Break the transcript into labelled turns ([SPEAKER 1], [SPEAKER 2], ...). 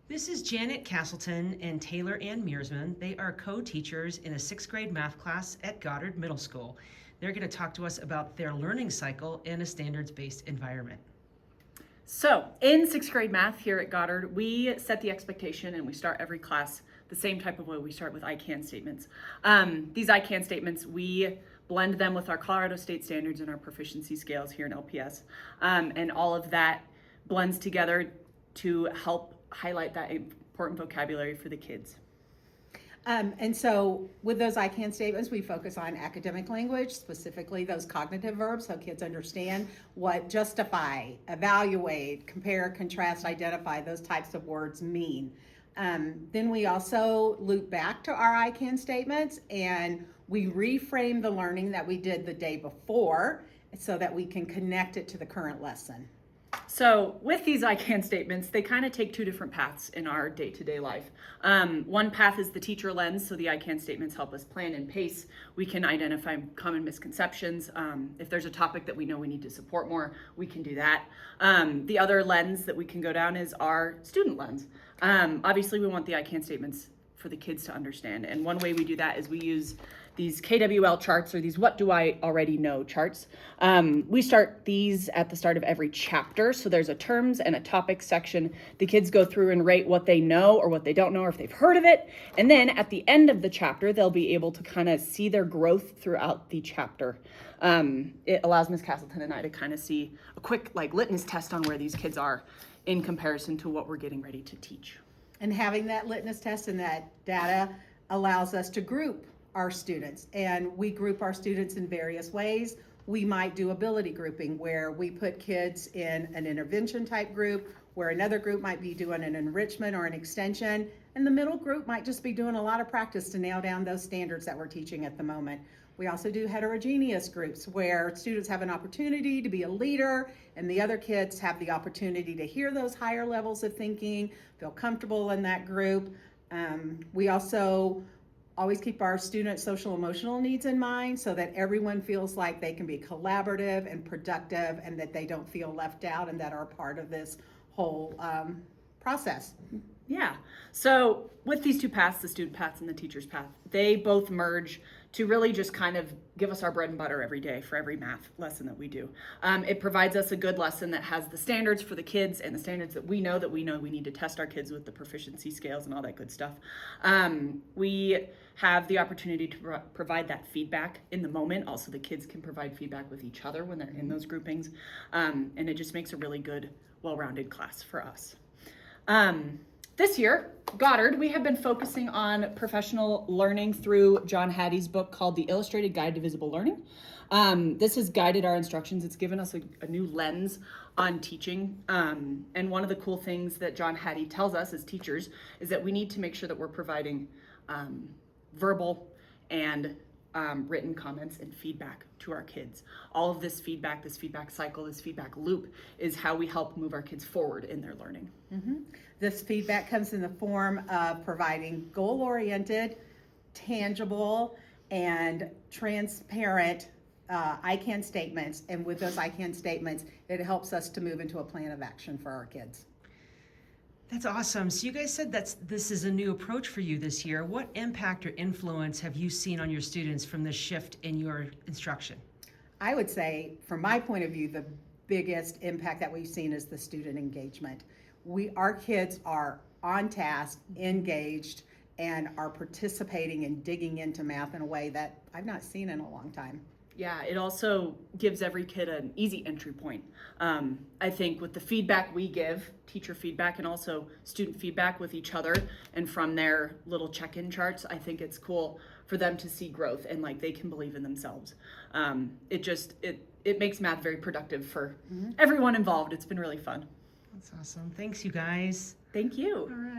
[SPEAKER 1] This is Janet Castleton and Taylor Ann Mearsman. They are co-teachers in a 6th grade math class at Goddard Middle School. They're going to talk to us about their learning cycle in a standards-based environment.
[SPEAKER 2] So in 6th grade math here at Goddard, we set the expectation and we start every class the same type of way. We start with I can statements. These I can statements, we blend them with our Colorado State standards and our proficiency scales here in LPS. And all of that blends together to help highlight that important vocabulary for the kids.
[SPEAKER 3] And so with those I can statements, we focus on academic language, specifically those cognitive verbs, so kids understand what justify, evaluate, compare, contrast, identify, those types of words mean. Then we also loop back to our I can statements and we reframe the learning that we did the day before so that we can connect it to the current lesson.
[SPEAKER 2] So with these I can statements, they kind of take two different paths in our day-to-day life. One path is the teacher lens, so the I can statements help us plan and pace. We can identify common misconceptions. If there's a topic that we know we need to support more, we can do that. The other lens that we can go down is our student lens. Obviously, we want the I can statements for the kids to understand. And one way we do that is we use these KWL charts, or these what do I already know charts. We start these at the start of every chapter. So there's a terms and a topic section. The kids go through and rate what they know or what they don't know, or if they've heard of it. And then at the end of the chapter, they'll be able to kind of see their growth throughout the chapter. It allows Ms. Castleton and I to kind of see a quick litmus test on where these kids are in comparison to what we're getting ready to teach.
[SPEAKER 3] And having that litmus test and that data allows us to group our students. And we group our students in various ways. We might do ability grouping where we put kids in an intervention type group, where another group might be doing an enrichment or an extension, and the middle group might just be doing a lot of practice to nail down those standards that we're teaching at the moment. We also do heterogeneous groups where students have an opportunity to be a leader and the other kids have the opportunity to hear those higher levels of thinking, feel comfortable in that group. We also always keep our student social emotional needs in mind so that everyone feels like they can be collaborative and productive and that they don't feel left out and that are part of this whole process.
[SPEAKER 2] Yeah, so with these two paths, the student path and the teacher's path, they both merge to really just kind of give us our bread and butter every day for every math lesson that we do. It provides us a good lesson that has the standards for the kids and the standards that we know we need to test our kids with the proficiency scales and all that good stuff. We have the opportunity to provide that feedback in the moment. Also, the kids can provide feedback with each other when they're in those groupings. And it just makes a really good, well-rounded class for us. This year, Goddard, we have been focusing on professional learning through John Hattie's book called The Illustrated Guide to Visible Learning. This has guided our instructions. It's given us a new lens on teaching. And one of the cool things that John Hattie tells us as teachers is that we need to make sure that we're providing verbal and written comments and feedback to our kids. All of this feedback cycle, this feedback loop is how we help move our kids forward in their learning.
[SPEAKER 3] Mm-hmm. This feedback comes in the form of providing goal-oriented, tangible, and transparent I can statements. And with those I can statements, it helps us to move into a plan of action for our kids.
[SPEAKER 1] That's awesome. So you guys said this is a new approach for you this year. What impact or influence have you seen on your students from this shift in your instruction?
[SPEAKER 3] I would say, from my point of view, the biggest impact that we've seen is the student engagement. Our kids are on task, engaged, and are participating and digging into math in a way that I've not seen in a long time.
[SPEAKER 2] Yeah, it also gives every kid an easy entry point. I think with the feedback we give, teacher feedback and also student feedback with each other and from their little check-in charts, I think it's cool for them to see growth and they can believe in themselves. It makes math very productive for everyone involved. It's been really fun.
[SPEAKER 1] That's awesome. Thanks, you guys.
[SPEAKER 2] Thank you.
[SPEAKER 1] All right.